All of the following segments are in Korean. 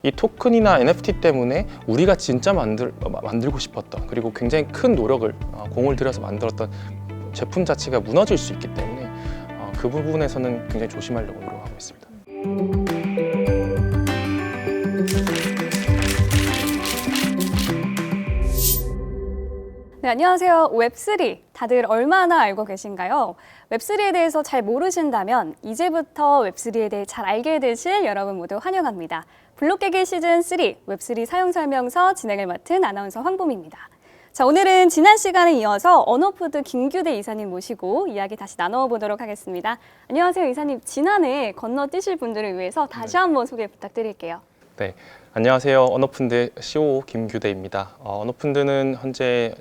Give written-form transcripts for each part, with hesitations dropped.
이 토큰이나 NFT 때문에 우리가 진짜 만들고 싶었던, 그리고 굉장히 큰 노력을 공을 들여서 만들었던 제품 자체가 무너질 수 있기 때문에 그 부분에서는 굉장히 조심하려고 노력하고 있습니다. 네, 안녕하세요. 웹3 다들 얼마나 알고 계신가요? 웹3에 대해서 잘 모르신다면 이제부터 웹3에 대해 잘 알게 되실 여러분 모두 환영합니다. 블록 깨기 시즌3 웹3 사용 설명서 진행을 맡은 아나운서 황봄입니다. 자, 오늘은 지난 시간에 이어서 언어푸드 김규대 이사님 모시고 이야기 다시 나눠보도록 하겠습니다. 안녕하세요, 이사님. 지난해 건너뛰실 분들을 위해서 다시 한번 소개 부탁드릴게요. 네, 안녕하세요. 언어푼드 COO 김규대입니다. 언어푼드는 현재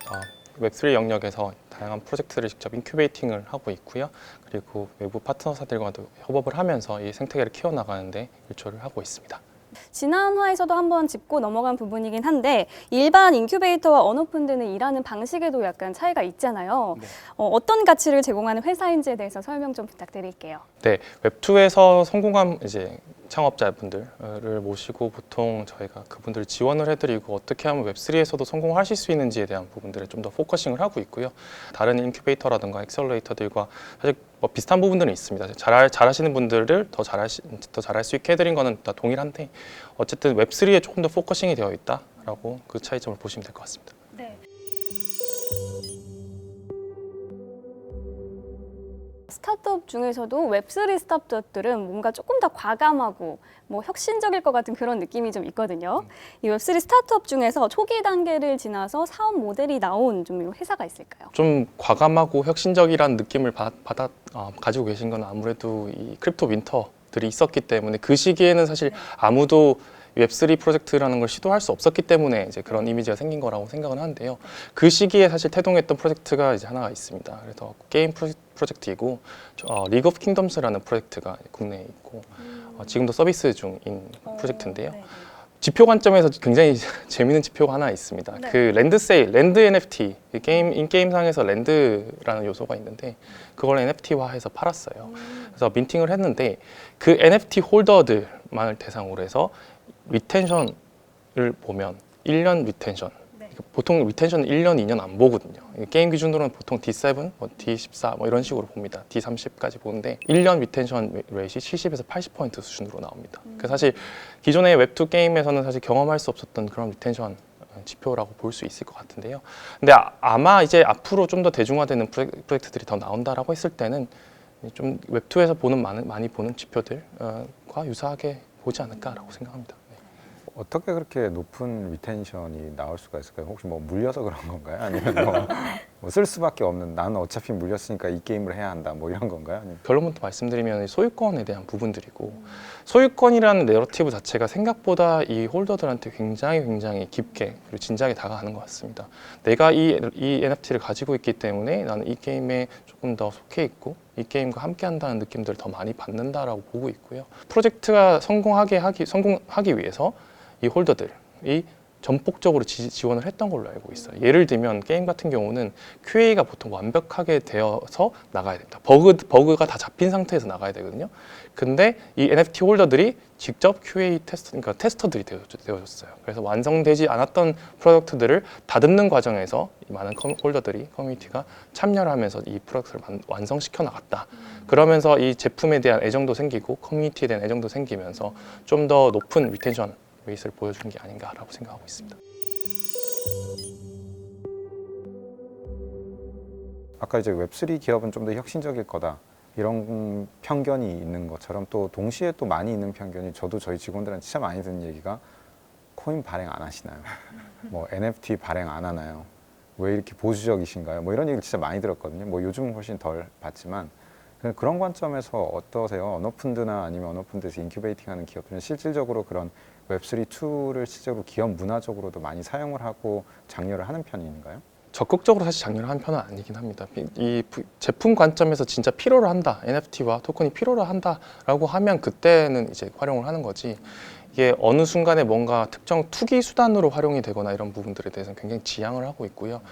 웹3 영역에서 다양한 프로젝트를 직접 인큐베이팅을 하고 있고요. 그리고 외부 파트너사들과도 협업을 하면서 이 생태계를 키워나가는데 일조를 하고 있습니다. 지난 화에서도 한번 짚고 넘어간 부분이긴 한데 일반 인큐베이터와 언어푼드는 일하는 방식에도 약간 차이가 있잖아요. 네. 어떤 가치를 제공하는 회사인지에 대해서 설명 좀 부탁드릴게요. 네, 웹2에서 성공한 창업자분들을 모시고 보통 저희가 그분들을 지원을 해드리고 어떻게 하면 웹3에서도 성공하실 수 있는지에 대한 부분들을 좀 더 포커싱을 하고 있고요. 다른 인큐베이터라든가 액셀러레이터들과 사실 뭐 비슷한 부분들은 있습니다. 잘하시는 분들을 더 잘할 수 있게 해드린 거는 다 동일한데 어쨌든 웹3에 조금 더 포커싱이 되어 있다라고 그 차이점을 보시면 될 것 같습니다. 네. 스타트업 중에서도 웹3 스타트업들은 뭔가 조금 더 과감하고 뭐 혁신적일 것 같은 그런 느낌이 좀 있거든요. 이 웹3 스타트업 중에서 초기 단계를 지나서 사업 모델이 나온 좀 회사가 있을까요? 좀 과감하고 혁신적이라는 느낌을 가지고 계신 건 아무래도 이 크립토 윈터들이 있었기 때문에 그 시기에는 사실 아무도 웹3 프로젝트라는 걸 시도할 수 없었기 때문에 이제 그런 이미지가 생긴 거라고 생각은 하는데요. 그 시기에 사실 태동했던 프로젝트가 이제 하나가 있습니다. 그래서 게임 프로젝트이고 리그 오브 킹덤스라는 프로젝트가 국내에 있고 지금도 서비스 중인 프로젝트인데요. 네. 지표 관점에서 굉장히 재미있는 지표가 하나 있습니다. 네. 그 랜드 NFT, 인게임상에서 랜드라는 요소가 있는데 그걸 NFT화해서 팔았어요. 그래서 민팅을 했는데 그 NFT 홀더들만을 대상으로 해서 리텐션을 보면 1년 리텐션, 네. 보통 리텐션은 1년, 2년 안 보거든요. 게임 기준으로는 보통 D7, D14 뭐 이런 식으로 봅니다. D30까지 보는데 1년 리텐션 레이시 70에서 80% 수준으로 나옵니다. 그래서 사실 기존의 웹2 게임에서는 사실 경험할 수 없었던 그런 리텐션 지표라고 볼 수 있을 것 같은데요. 근데 아마 이제 앞으로 좀 더 대중화되는 프로젝트들이 더 나온다라고 했을 때는 좀 웹2에서 많이 보는 지표들과 유사하게 보지 않을까라고 생각합니다. 어떻게 그렇게 높은 리텐션이 나올 수가 있을까요? 혹시 뭐 물려서 그런 건가요? 아니면 뭐 쓸 수밖에 없는, 나는 어차피 물렸으니까 이 게임을 해야 한다 뭐 이런 건가요? 아니면... 결론부터 말씀드리면 소유권에 대한 부분들이고 소유권이라는 내러티브 자체가 생각보다 이 홀더들한테 굉장히 깊게 그리고 진지하게 다가가는 것 같습니다. 내가 이 NFT를 가지고 있기 때문에 나는 이 게임에 조금 더 속해 있고 이 게임과 함께 한다는 느낌들을 더 많이 받는다라고 보고 있고요. 프로젝트가 성공하기 위해서 이 홀더들이 전폭적으로 지원을 했던 걸로 알고 있어요. 예를 들면 게임 같은 경우는 QA가 보통 완벽하게 되어서 나가야 됩니다. 버그가 다 잡힌 상태에서 나가야 되거든요. 근데 이 NFT 홀더들이 직접 QA 그러니까 테스터들이 되어줬어요. 그래서 완성되지 않았던 프로덕트들을 다듬는 과정에서 이 많은 홀더들이 커뮤니티가 참여를 하면서 이 프로덕트를 완성시켜 나갔다. 그러면서 이 제품에 대한 애정도 생기고 커뮤니티에 대한 애정도 생기면서 좀 더 높은 리텐션 레이스를 보여주는 게 아닌가라고 생각하고 있습니다. 아까 이제 웹3 기업은 좀 더 혁신적일 거다 이런 편견이 있는 것처럼 또 동시에 또 많이 있는 편견이 저도 저희 직원들한테 진짜 많이 듣는 얘기가 코인 발행 안 하시나요? 뭐 NFT 발행 안 하나요? 왜 이렇게 보수적이신가요? 뭐 이런 얘기를 진짜 많이 들었거든요. 뭐 요즘은 훨씬 덜 받지만 그런 관점에서 어떠세요? 언어푼드나 아니면 언어푼드에서 인큐베이팅하는 기업들은 실질적으로 그런 웹3 툴을 실제로 기업 문화적으로도 많이 사용을 하고 장려를 하는 편인가요? 적극적으로 사실 장려를 하는 편은 아니긴 합니다. 이 제품 관점에서 진짜 필요로 한다, NFT와 토큰이 필요로 한다라고 하면 그때는 이제 활용을 하는 거지. 이게 어느 순간에 뭔가 특정 투기 수단으로 활용이 되거나 이런 부분들에 대해서는 굉장히 지양을 하고 있고요.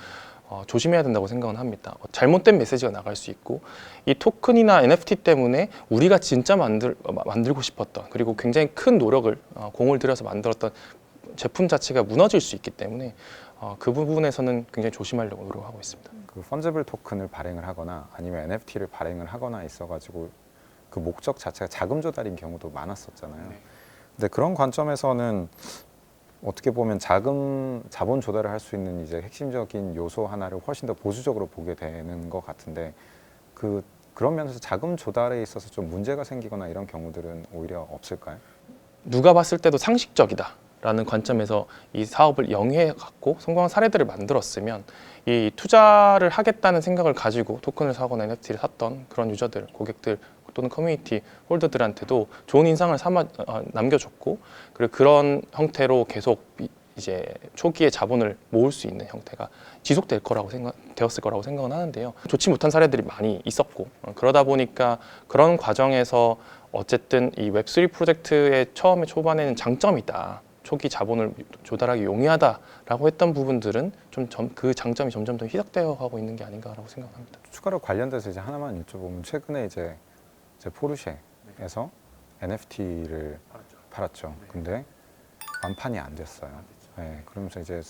조심해야 된다고 생각은 합니다. 잘못된 메시지가 나갈 수 있고 이 토큰이나 NFT 때문에 우리가 진짜 만들고 싶었던 그리고 굉장히 큰 노력을 공을 들여서 만들었던 제품 자체가 무너질 수 있기 때문에 그 부분에서는 굉장히 조심하려고 노력하고 있습니다. 그 펀지블 토큰을 발행을 하거나 아니면 NFT를 발행을 하거나 있어가지고 그 목적 자체가 자금 조달인 경우도 많았었잖아요. 네. 근데 그런 관점에서는 어떻게 보면 자본 조달을 할 수 있는 이제 핵심적인 요소 하나를 훨씬 더 보수적으로 보게 되는 것 같은데 그런 면에서 자금 조달에 있어서 좀 문제가 생기거나 이런 경우들은 오히려 없을까요? 누가 봤을 때도 상식적이다라는 관점에서 이 사업을 영위해 갖고 성공한 사례들을 만들었으면 이 투자를 하겠다는 생각을 가지고 토큰을 사거나 NFT를 샀던 그런 유저들, 고객들 또는 커뮤니티 홀더들한테도 좋은 인상을 남겨줬고 그리고 그런 형태로 계속 이제 초기에 자본을 모을 수 있는 형태가 지속될 거라고 되었을 거라고 생각은 하는데요. 좋지 못한 사례들이 많이 있었고 그러다 보니까 그런 과정에서 어쨌든 이 웹3 프로젝트의 처음에 초반에는 장점이다. 초기 자본을 조달하기 용이하다라고 했던 부분들은 그 장점이 점점 더 희석되어 가고 있는 게 아닌가라고 생각합니다. 추가로 관련돼서 이제 하나만 여쭤보면 최근에 이제 포르쉐에서 NFT를 팔았죠. 근데 완판이 안 됐어요. 네, 그러면서 이제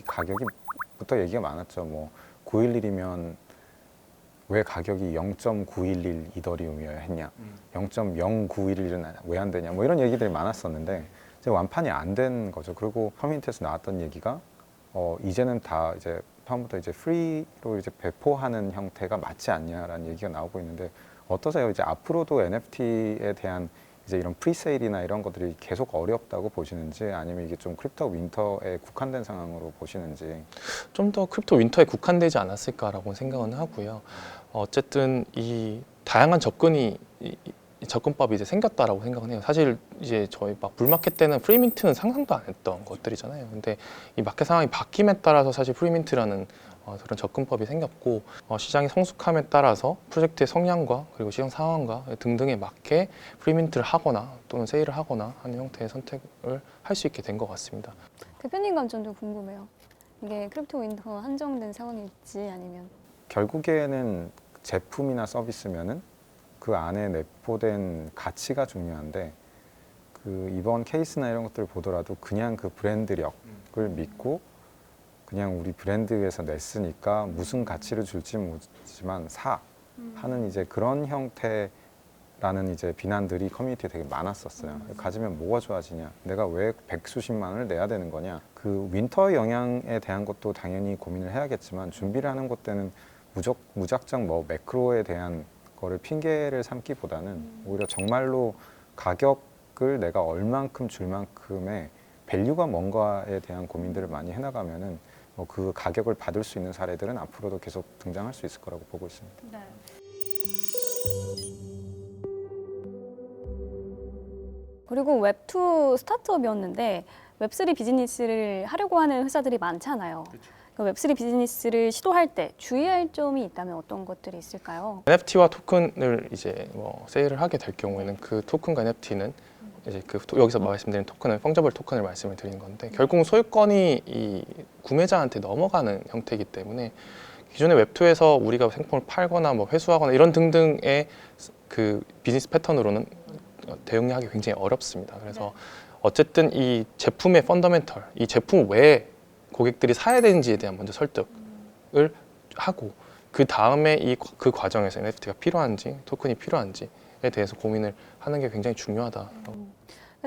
가격이부터 얘기가 많았죠. 뭐 911이면 왜 가격이 0.911 이더리움이어야 했냐, 0.0911은 왜 안 되냐, 뭐 이런 얘기들이 많았었는데 이제 완판이 안 된 거죠. 그리고 커뮤니티에서 나왔던 얘기가 이제는 다 이제 처음부터 이제 프리로 이제 배포하는 형태가 맞지 않냐라는 얘기가 나오고 있는데 어떠세요? 이제 앞으로도 NFT에 대한 이제 이런 프리세일이나 이런 것들이 계속 어렵다고 보시는지 아니면 이게 좀 크립토 윈터에 국한된 상황으로 보시는지. 좀 더 크립토 윈터에 국한되지 않았을까라고 생각은 하고요. 어쨌든 이 다양한 접근법이 이제 생겼다라고 생각은 해요. 사실 이제 저희 막 불마켓 때는 프리민트는 상상도 안 했던 것들이잖아요. 근데 이 마켓 상황이 바뀜에 따라서 사실 프리민트라는 그런 접근법이 생겼고 시장의 성숙함에 따라서 프로젝트의 성향과 그리고 시장 상황과 등등에 맞게 프리민트를 하거나 또는 세일을 하거나 하는 형태의 선택을 할 수 있게 된 것 같습니다. 대표님 관점도 궁금해요. 이게 크립토 윈터 한정된 상황일지 아니면 결국에는 제품이나 서비스면은 그 안에 내포된 가치가 중요한데 이번 케이스나 이런 것들을 보더라도 그냥 그 브랜드력을 믿고 그냥 우리 브랜드에서 냈으니까 무슨 가치를 줄지 모르지만 하는 이제 그런 형태라는 이제 비난들이 커뮤니티에 되게 많았었어요. 가지면 뭐가 좋아지냐? 내가 왜 백수십만 원을 내야 되는 거냐? 그 윈터 영향에 대한 것도 당연히 고민을 해야겠지만 준비를 하는 것 때는 무작정 뭐 매크로에 대한 거를 핑계를 삼기보다는 오히려 정말로 가격을 내가 얼만큼 줄 만큼의 밸류가 뭔가에 대한 고민들을 많이 해나가면은 그 가격을 받을 수 있는 사례들은 앞으로도 계속 등장할 수 있을 거라고 보고 있습니다. 네. 그리고 웹2 스타트업이었는데 웹3 비즈니스를 하려고 하는 회사들이 많잖아요. 그 웹3 비즈니스를 시도할 때 주의할 점이 있다면 어떤 것들이 있을까요? NFT와 토큰을 이제 세일을 하게 될 경우에는 그 토큰과 NFT는 이제 여기서 말씀드린 토큰은 펑저블 토큰을 말씀을 드리는 건데 결국 소유권이 이 구매자한테 넘어가는 형태이기 때문에 기존의 웹2에서 우리가 상품을 팔거나 뭐 회수하거나 이런 등등의 그 비즈니스 패턴으로는 대응하기 굉장히 어렵습니다. 그래서 어쨌든 이 제품의 펀더멘털, 이 제품을 왜 고객들이 사야 되는지에 대한 먼저 설득을 하고 그 다음에 그 과정에서 NFT가 필요한지 토큰이 필요한지에 대해서 고민을 하는 게 굉장히 중요하다.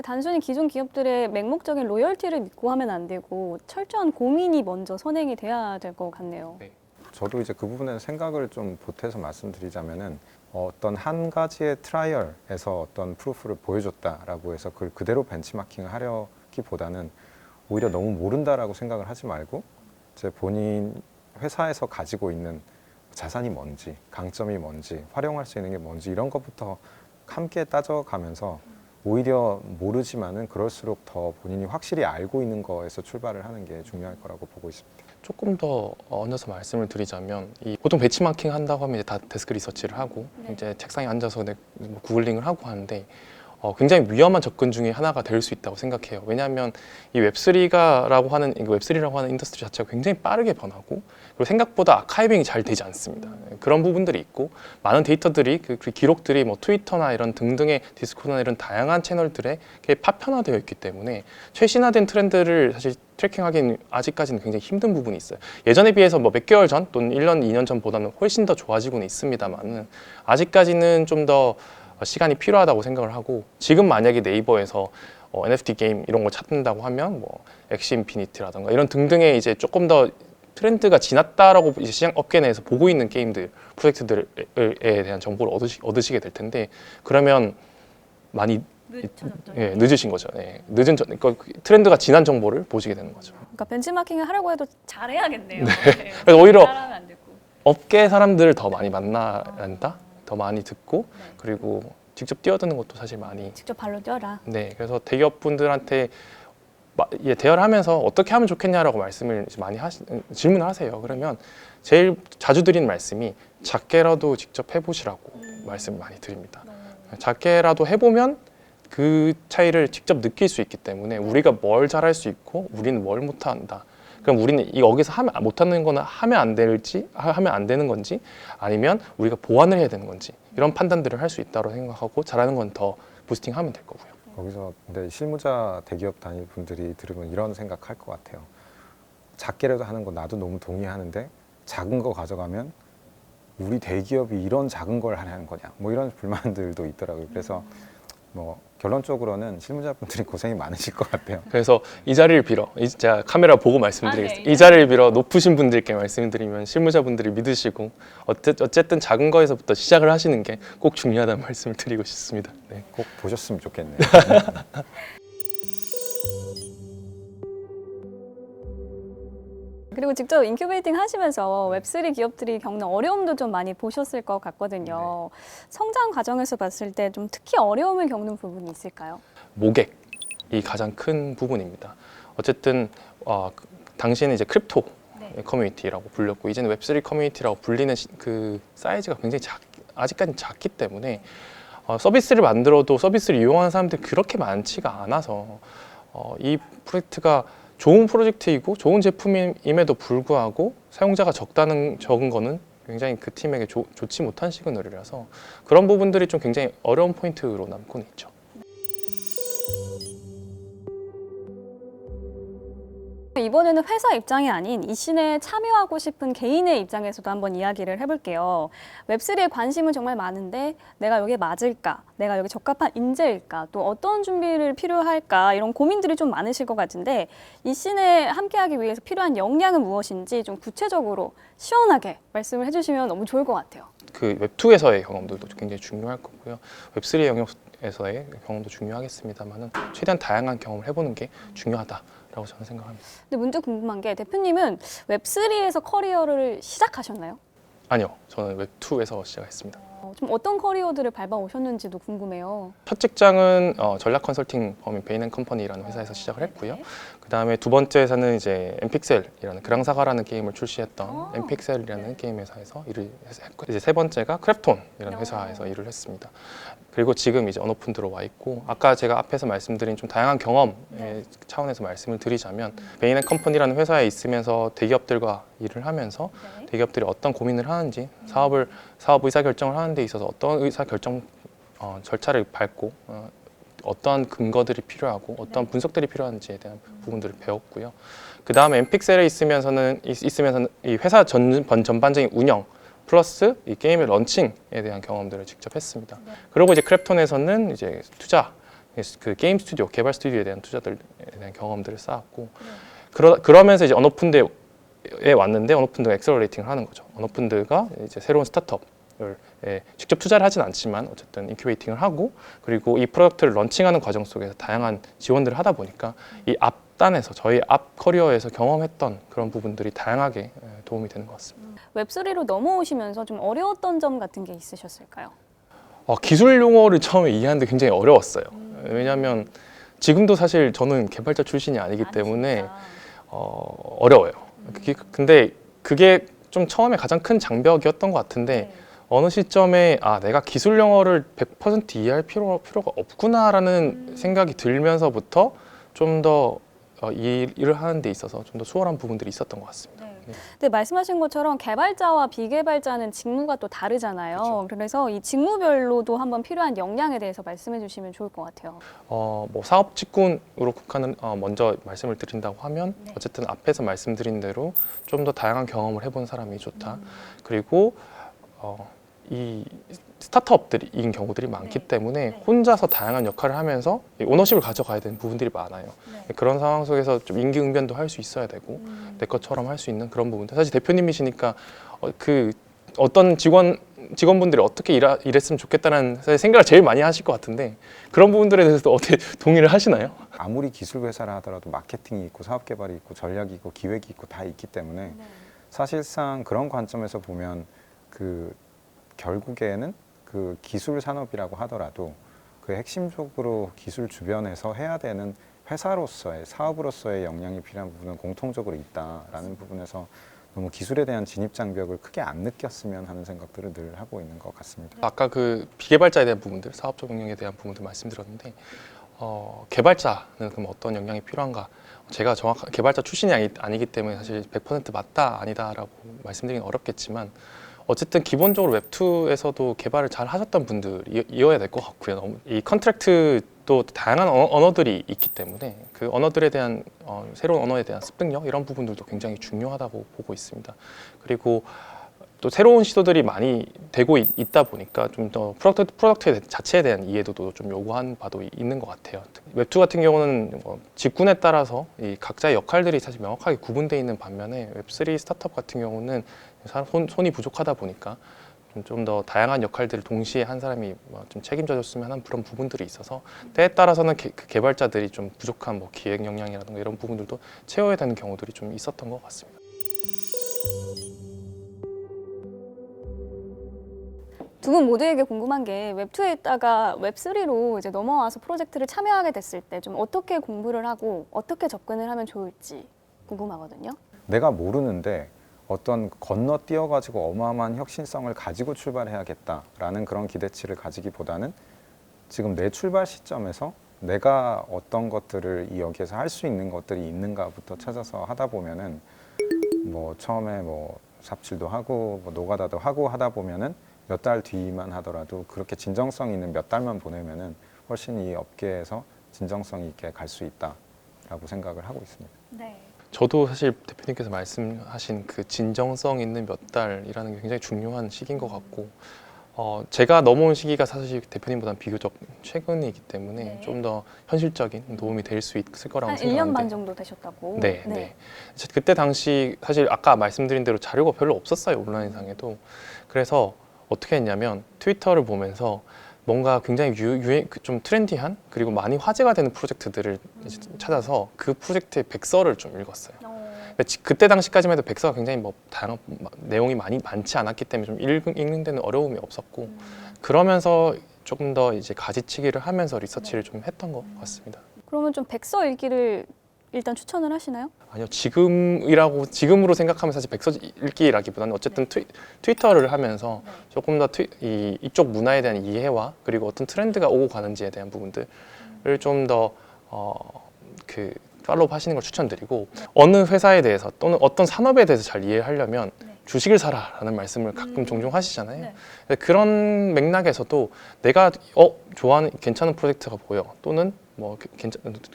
단순히 기존 기업들의 맹목적인 로열티를 믿고 하면 안 되고 철저한 고민이 먼저 선행이 돼야 될 것 같네요. 네. 저도 이제 그 부분에서 생각을 좀 보태서 말씀드리자면은 어떤 한 가지의 트라이얼에서 어떤 프루프를 보여줬다라고 해서 그걸 그대로 벤치마킹을 하려기보다는 오히려 너무 모른다라고 생각을 하지 말고 이제 본인 회사에서 가지고 있는 자산이 뭔지, 강점이 뭔지, 활용할 수 있는 게 뭔지 이런 것부터 함께 따져가면서 오히려 모르지만은 그럴수록 더 본인이 확실히 알고 있는 거에서 출발을 하는 게 중요할 거라고 보고 있습니다. 조금 더 얹어서 말씀을 드리자면 보통 벤치마킹 한다고 하면 이제 다 데스크 리서치를 하고 이제 책상에 앉아서 구글링을 하고 하는데 굉장히 위험한 접근 중에 하나가 될 수 있다고 생각해요. 왜냐하면 이 웹3라고 하는 인더스트리 자체가 굉장히 빠르게 변하고 그리고 생각보다 아카이빙이 잘 되지 않습니다. 그런 부분들이 있고 많은 데이터들이 그 기록들이 뭐 트위터나 이런 등등의 디스코드나 이런 다양한 채널들에 파편화되어 있기 때문에 최신화된 트렌드를 사실 트래킹하기는 아직까지는 굉장히 힘든 부분이 있어요. 예전에 비해서 뭐 몇 개월 전 또는 1년, 2년 전보다는 훨씬 더 좋아지고는 있습니다만은 아직까지는 좀 더 시간이 필요하다고 생각을 하고 지금 만약에 네이버에서 NFT 게임 이런 걸 찾는다고 하면 뭐 엑시 인피니티라든가 이런 등등의 이제 조금 더 트렌드가 지났다라고 이제 시장 업계 내에서 보고 있는 게임들, 프로젝트들에 대한 정보를 얻으시게 될 텐데 그러면 많이 늦으신 거죠. 그러니까 트렌드가 지난 정보를 보시게 되는 거죠. 그러니까 벤치마킹을 하려고 해도 잘해야겠네요. 그래서 오히려 따라하면 안 되고. 업계 사람들을 더 많이 만나야 더 많이 듣고 그리고 직접 뛰어드는 것도 사실 많이 직접 발로 뛰어라. 네, 그래서 대기업분들한테 대화를 하면서 어떻게 하면 좋겠냐라고 말씀을 많이 질문을 하세요. 그러면 제일 자주 드리는 말씀이 작게라도 직접 해보시라고 말씀을 많이 드립니다. 작게라도 해보면 그 차이를 직접 느낄 수 있기 때문에 우리가 뭘 잘할 수 있고 우리는 뭘 못한다. 그럼 우리는 여기서 하면 못하는 거는 하면 안 되는 건지 아니면 우리가 보완을 해야 되는 건지 이런 판단들을 할 수 있다고 생각하고 잘하는 건 더 부스팅하면 될 거고요. 거기서 근데 실무자 대기업 다닐 분들이 들으면 이런 생각할 것 같아요. 작게라도 하는 거 나도 너무 동의하는데 작은 거 가져가면 우리 대기업이 이런 작은 걸 하는 거냐 뭐 이런 불만들도 있더라고요. 그래서 뭐 결론적으로는 실무자분들이 고생이 많으실 것 같아요. 그래서 이 자리를 빌어 제가 카메라 보고 말씀드리겠습니다. 이 자리를 빌어 높으신 분들께 말씀드리면 실무자분들이 믿으시고 어쨌든 작은 거에서부터 시작을 하시는 게 꼭 중요하다는 말씀을 드리고 싶습니다. 네. 꼭 보셨으면 좋겠네요. 그리고 직접 인큐베이팅 하시면서 웹3 기업들이 겪는 어려움도 좀 많이 보셨을 것 같거든요. 성장 과정에서 봤을 때 좀 특히 어려움을 겪는 부분이 있을까요? 모객이 가장 큰 부분입니다. 어쨌든 당시에는 이제 크립토 커뮤니티라고 불렸고 이제는 웹3 커뮤니티라고 불리는 그 사이즈가 굉장히 아직까지 작기 때문에 서비스를 만들어도 서비스를 이용하는 사람들이 그렇게 많지가 않아서 이 프로젝트가 좋은 프로젝트이고 좋은 제품임에도 불구하고 사용자가 적은 거는 굉장히 그 팀에게 좋지 못한 시그널이라서 그런 부분들이 좀 굉장히 어려운 포인트로 남고는 있죠. 이번에는 회사 입장이 아닌 이 씬에 참여하고 싶은 개인의 입장에서도 한번 이야기를 해볼게요. 웹3에 관심은 정말 많은데 내가 여기에 맞을까? 내가 여기 적합한 인재일까? 또 어떤 준비를 필요할까? 이런 고민들이 좀 많으실 것 같은데 이 씬에 함께하기 위해서 필요한 역량은 무엇인지 좀 구체적으로 시원하게 말씀을 해주시면 너무 좋을 것 같아요. 그 웹2에서의 경험들도 굉장히 중요할 거고요. 웹3의 영역에서의 경험도 중요하겠습니다만은 최대한 다양한 경험을 해보는 게 중요하다라고 저는 생각합니다. 근데 문득 궁금한 게 대표님은 웹3에서 커리어를 시작하셨나요? 아니요, 저는 웹2에서 시작했습니다. 좀 어떤 커리어들을 밟아오셨는지도 궁금해요. 첫 직장은 전략 컨설팅 범인 베인앤컴퍼니라는 회사에서 시작을 했고요. 그 다음에 두 번째 회사는 이제 엠픽셀이라는 그랑사가라는 게임을 출시했던 엠픽셀이라는 게임 회사에서 일을 했고 이제 세 번째가 크랩톤이라는 회사에서 일을 했습니다. 그리고 지금 이제 언오픈드로 와 있고 아까 제가 앞에서 말씀드린 좀 다양한 경험의 차원에서 말씀을 드리자면 베인앤컴퍼니라는 회사에 있으면서 대기업들과 일을 하면서 대기업들이 어떤 고민을 하는지 사업 의사 결정을 하는 데 있어서 어떤 의사 결정 절차를 밟고 어떠한 근거들이 필요하고 어떤 분석들이 필요한지에 대한 부분들을 배웠고요. 그 다음에 엠픽셀에 있으면서는 이 회사 전반적인 운영 플러스 이 게임의 런칭에 대한 경험들을 직접 했습니다. 그리고 이제 크랩톤에서는 이제 투자, 그 게임 스튜디오, 개발 스튜디오에 대한 투자들에 대한 경험들을 쌓았고 그러면서 이제 언오픈드에 왔는데 언오픈드가 엑셀러레이팅을 하는 거죠. 언오픈드가 이제 새로운 스타트업을 직접 투자를 하진 않지만 어쨌든 인큐베이팅을 하고 그리고 이 프로덕트를 런칭하는 과정 속에서 다양한 지원들을 하다 보니까 이 앞단에서 저희 앞 커리어에서 경험했던 그런 부분들이 다양하게 도움이 되는 것 같습니다. 웹3로 넘어오시면서 좀 어려웠던 점 같은 게 있으셨을까요? 기술 용어를 처음에 이해하는데 굉장히 어려웠어요. 왜냐하면 지금도 사실 저는 개발자 출신이 아니기 때문에 어려워요. 근데 그게 좀 처음에 가장 큰 장벽이었던 것 같은데 어느 시점에 내가 기술 영어를 100% 이해할 필요가 없구나라는 생각이 들면서부터 좀 더 일을 하는 데 있어서 좀 더 수월한 부분들이 있었던 것 같습니다. 근데 말씀하신 것처럼 개발자와 비개발자는 직무가 또 다르잖아요. 그렇죠. 그래서 이 직무별로도 한번 필요한 역량에 대해서 말씀해 주시면 좋을 것 같아요. 뭐 사업 직군으로 국한은 먼저 말씀을 드린다고 하면 네. 어쨌든 앞에서 말씀드린 대로 좀 더 다양한 경험을 해본 사람이 좋다. 그리고 이 스타트업들인 경우들이 많기 네. 때문에 네. 혼자서 다양한 역할을 하면서 이 오너십을 가져가야 되는 부분들이 많아요. 네. 그런 상황 속에서 좀 임기응변도 할 수 있어야 되고 내 것처럼 할 수 있는 그런 부분들. 사실 대표님이시니까 그 어떤 직원분들이 어떻게 일했으면 좋겠다는 사실 생각을 제일 많이 하실 것 같은데 그런 부분들에 대해서도 어떻게 동의를 하시나요? 아무리 기술 회사를 하더라도 마케팅이 있고 사업 개발이 있고 전략이 있고 기획이 있고 다 있기 때문에 네. 사실상 그런 관점에서 보면 결국에는 그 기술 산업이라고 하더라도 그 핵심적으로 기술 주변에서 해야 되는 회사로서의 사업으로서의 역량이 필요한 부분은 공통적으로 있다라는 부분에서 너무 기술에 대한 진입 장벽을 크게 안 느꼈으면 하는 생각들을 늘 하고 있는 것 같습니다. 아까 그 비개발자에 대한 부분들, 사업적 역량에 대한 부분들 말씀드렸는데 개발자는 그럼 어떤 역량이 필요한가? 제가 정확한 개발자 출신이 아니기 때문에 사실 100% 맞다 아니다라고 말씀드리긴 어렵겠지만 어쨌든 기본적으로 웹2에서도 개발을 잘 하셨던 분들이어야 될 것 같고요. 이 컨트랙트도 다양한 언어들이 있기 때문에 그 언어들에 대한 새로운 언어에 대한 습득력 이런 부분들도 굉장히 중요하다고 보고 있습니다. 그리고 또 새로운 시도들이 많이 되고 있다 보니까 좀 더 프로덕트 자체에 대한 이해도도 좀 요구한 바도 있는 것 같아요. 웹2 같은 경우는 직군에 따라서 이 각자의 역할들이 사실 명확하게 구분되어 있는 반면에 웹3 스타트업 같은 경우는 손이 부족하다 보니까 좀 더 다양한 역할들을 동시에 한 사람이 좀 책임져 줬으면 하는 그런 부분들이 있어서 때에 따라서는 그 개발자들이 좀 부족한 기획 역량이라든가 이런 부분들도 채워야 되는 경우들이 좀 있었던 것 같습니다. 두 분 모두에게 궁금한 게 웹2에 있다가 웹3로 이제 넘어와서 프로젝트를 참여하게 됐을 때 좀 어떻게 공부를 하고 어떻게 접근을 하면 좋을지 궁금하거든요. 내가 모르는데 어떤 건너뛰어가지고 어마어마한 혁신성을 가지고 출발해야겠다라는 그런 기대치를 가지기보다는 지금 내 출발 시점에서 내가 어떤 것들을 여기에서 할 수 있는 것들이 있는가부터 찾아서 하다 보면은 처음에 삽질도 하고 노가다도 하고 하다 보면은 몇 달 뒤만 하더라도 그렇게 진정성 있는 몇 달만 보내면은 훨씬 이 업계에서 진정성 있게 갈 수 있다라고 생각을 하고 있습니다. 네. 저도 사실 대표님께서 말씀하신 그 진정성 있는 몇 달이라는 게 굉장히 중요한 시기인 것 같고 제가 넘어온 시기가 사실 대표님보다는 비교적 최근이기 때문에 네. 좀 더 현실적인 도움이 될 수 있을 거라고 한 생각하는데 1년 반 정도 되셨다고. 네. 그때 당시 사실 아까 말씀드린 대로 자료가 별로 없었어요. 온라인상에도. 그래서 어떻게 했냐면 트위터를 보면서 뭔가 굉장히 좀 트렌디한 그리고 많이 화제가 되는 프로젝트들을 이제 찾아서 그 프로젝트의 백서를 좀 읽었어요. 그때 당시까지만 해도 백서가 굉장히 다양한 내용이 많지 않았기 때문에 좀 읽는 데는 어려움이 없었고 그러면서 조금 더 이제 가지치기를 하면서 리서치를 좀 했던 것 같습니다. 그러면 좀 백서 읽기를 일단 추천을 하시나요? 아니요, 지금으로 생각하면 사실 백서 읽기라기보다는 어쨌든 트위터를 하면서 조금 더 이쪽 문화에 대한 이해와 그리고 어떤 트렌드가 오고 가는지에 대한 부분들을 좀 더 팔로우 하시는 걸 추천드리고 어느 회사에 대해서 또는 어떤 산업에 대해서 잘 이해하려면 주식을 사라라는 말씀을 가끔 종종 하시잖아요. 그런 맥락에서도 내가 좋아하는 괜찮은 프로젝트가 보여 또는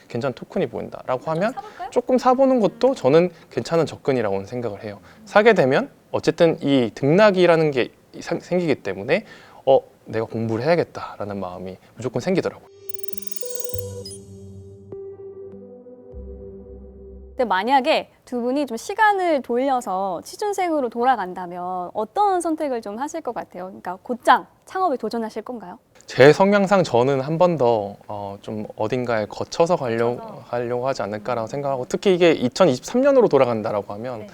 괜찮은 토큰이 보인다라고 하면 조금 사보는 것도 저는 괜찮은 접근이라고 생각을 해요. 사게 되면 어쨌든 이 등락이라는 게 생기기 때문에 내가 공부를 해야겠다라는 마음이 무조건 생기더라고요. 근데 만약에 두 분이 좀 시간을 돌려서 취준생으로 돌아간다면 어떤 선택을 좀 하실 것 같아요? 그러니까 곧장 창업에 도전하실 건가요? 제 성향상 저는 한 번 더 좀 어딘가에 거쳐서 가려고 하지 않을까라고 생각하고 특히 이게 2023년으로 돌아간다라고 하면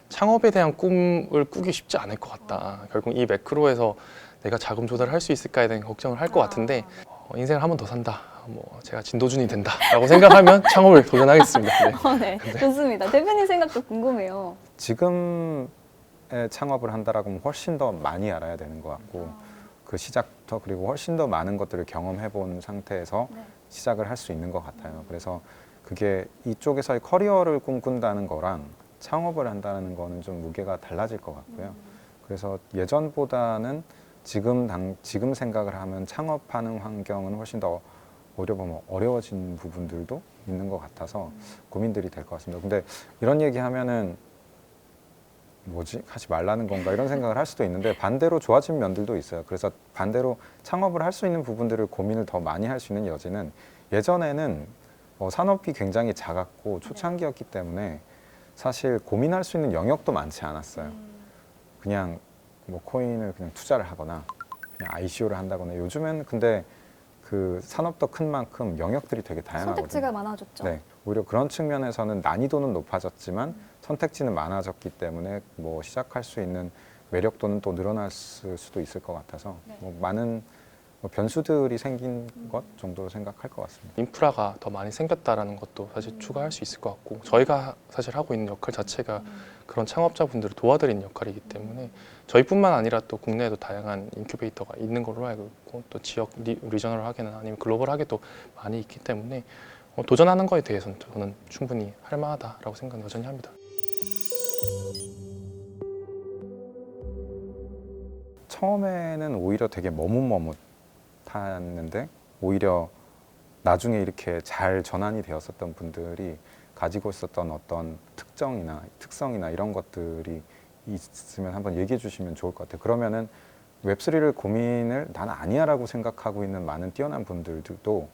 창업에 대한 꿈을 꾸기 쉽지 않을 것 같다. 결국 이 매크로에서 내가 자금 조달을 할 수 있을까에 대한 걱정을 할 것 같은데 인생을 한 번 더 산다. 제가 진도준이 된다라고 생각하면 창업을 도전하겠습니다. 네. 네, 좋습니다. 대표님 생각도 궁금해요. 지금 창업을 한다라고 하면 훨씬 더 많이 알아야 되는 것 같고 그 시작부터 그리고 훨씬 더 많은 것들을 경험해 본 상태에서 네. 시작을 할 수 있는 것 같아요. 그래서 그게 이쪽에서의 커리어를 꿈꾼다는 거랑 창업을 한다는 거는 좀 무게가 달라질 것 같고요. 그래서 예전보다는 지금 생각을 하면 창업하는 환경은 훨씬 더 보면 어려워진 부분들도 있는 것 같아서 고민들이 될 것 같습니다. 근데 이런 얘기하면은 뭐지? 하지 말라는 건가? 이런 생각을 할 수도 있는데 반대로 좋아진 면들도 있어요. 그래서 반대로 창업을 할 수 있는 부분들을 고민을 더 많이 할 수 있는 여지는 예전에는 산업이 굉장히 작았고 초창기였기 때문에 사실 고민할 수 있는 영역도 많지 않았어요. 그냥 뭐 코인을 그냥 투자를 하거나 그냥 ICO를 한다거나 요즘엔 근데 그 산업도 큰 만큼 영역들이 되게 다양하거든요. 선택지가 많아졌죠. 네, 오히려 그런 측면에서는 난이도는 높아졌지만 선택지는 많아졌기 때문에 뭐 시작할 수 있는 매력도는 또 늘어났을 수도 있을 것 같아서 뭐 많은 변수들이 생긴 것 정도로 생각할 것 같습니다. 인프라가 더 많이 생겼다라는 것도 사실 추가할 수 있을 것 같고 저희가 사실 하고 있는 역할 자체가 그런 창업자분들을 도와드리는 역할이기 때문에 저희뿐만 아니라 또 국내에도 다양한 인큐베이터가 있는 걸로 알고 있고 또 지역 리저널하게나 아니면 글로벌하게도 많이 있기 때문에 도전하는 거에 대해서는 저는 충분히 할 만하다라고 생각 여전히 합니다. 처음에는 오히려 되게 머뭇머뭇했는데 오히려 나중에 이렇게 잘 전환이 되었었던 분들이 가지고 있었던 어떤 특성이나 이런 것들이 있으면 한번 얘기해 주시면 좋을 것 같아요. 그러면은 웹3를 고민을 난 아니야라고 생각하고 있는 많은 뛰어난 분들도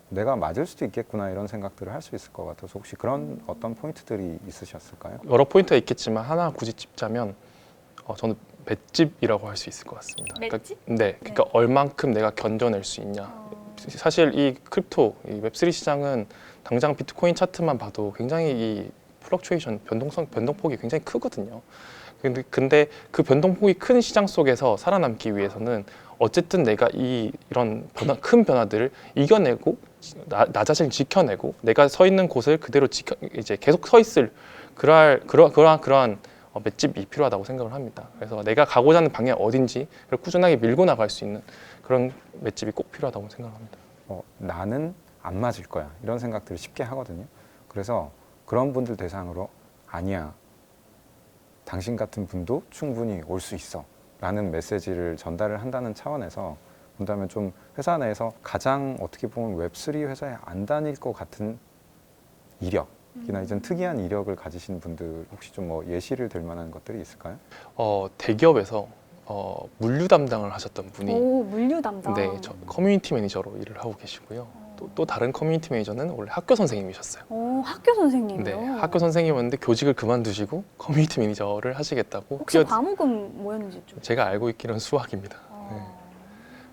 내가 맞을 수도 있겠구나 이런 생각들을 할 수 있을 것 같아서 혹시 그런 어떤 포인트들이 있으셨을까요? 여러 포인트가 있겠지만 하나 굳이 찝자면 저는 맷집이라고 할 수 있을 것 같습니다. 맷집? 그러니까 얼만큼 내가 견뎌낼 수 있냐. 사실 이 크립토, 이 웹3 시장은 당장 비트코인 차트만 봐도 굉장히 이 플럭추에이션, 변동폭이 굉장히 크거든요. 근데 그 변동폭이 큰 시장 속에서 살아남기 위해서는 어쨌든 내가 이런 큰 변화들을 이겨내고 나 자신을 지켜내고 내가 서 있는 곳을 그대로 이제 계속 서 있을 그러한 맷집이 필요하다고 생각을 합니다. 그래서 내가 가고자 하는 방향이 어딘지 꾸준하게 밀고 나갈 수 있는 그런 맷집이 꼭 필요하다고 생각합니다. 나는 안 맞을 거야 이런 생각들을 쉽게 하거든요. 그래서 그런 분들 대상으로 아니야. 당신 같은 분도 충분히 올 수 있어 라는 메시지를 전달을 한다는 차원에서 본다면 좀 회사 내에서 가장 어떻게 보면 웹3 회사에 안 다닐 것 같은 이력이나 이런 특이한 이력을 가지신 분들 혹시 좀 뭐 예시를 들 만한 것들이 있을까요? 대기업에서 물류 담당을 하셨던 분이 오, 물류 담당. 네, 저 커뮤니티 매니저로 일을 하고 계시고요. 또 다른 커뮤니티 매니저는 원래 학교 선생님이셨어요. 오, 학교 선생님이요? 네, 학교 선생님이었는데 교직을 그만두시고 커뮤니티 매니저를 하시겠다고. 혹시 과목은 뭐였는지 좀? 제가 알고 있기로는 수학입니다. 네.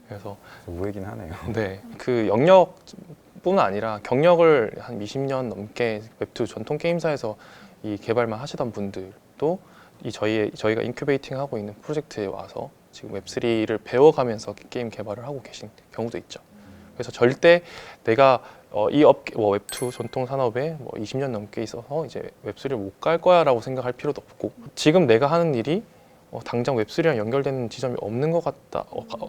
그래서 우회긴 하네요. 네, 그 영역뿐만 아니라 경력을 한 20년 넘게 웹2 전통 게임사에서 이 개발만 하시던 분들도 저희가 인큐베이팅 하고 있는 프로젝트에 와서 지금 웹3를 배워가면서 게임 개발을 하고 계신 경우도 있죠. 그래서 절대 내가 이 업계 웹2 전통 산업에 20년 넘게 있어서 이제 웹3를 못 갈 거야라고 생각할 필요도 없고 지금 내가 하는 일이 당장 웹3랑 연결되는 지점이 없는 것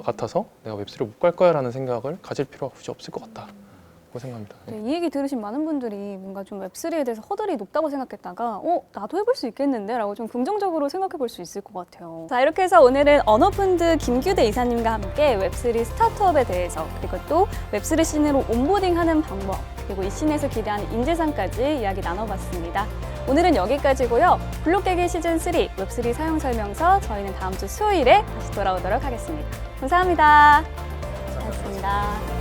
같아서 내가 웹3를 못 갈 거야라는 생각을 가질 필요가 굳이 없을 것 같다고 생각합니다. 네, 이 얘기 들으신 많은 분들이 뭔가 좀 웹3에 대해서 허들이 높다고 생각했다가 나도 해볼 수 있겠는데? 라고 좀 긍정적으로 생각해 볼 수 있을 것 같아요. 자, 이렇게 해서 오늘은 언어펀드 김규대 이사님과 함께 웹3 스타트업에 대해서 그리고 또 웹3 씬으로 온보딩하는 방법 그리고 이 씬에서 기대하는 인재상까지 이야기 나눠봤습니다. 오늘은 여기까지고요. 블록 깨기 시즌3 웹3 사용 설명서 저희는 다음 주 수요일에 다시 돌아오도록 하겠습니다. 감사합니다. 고맙습니다.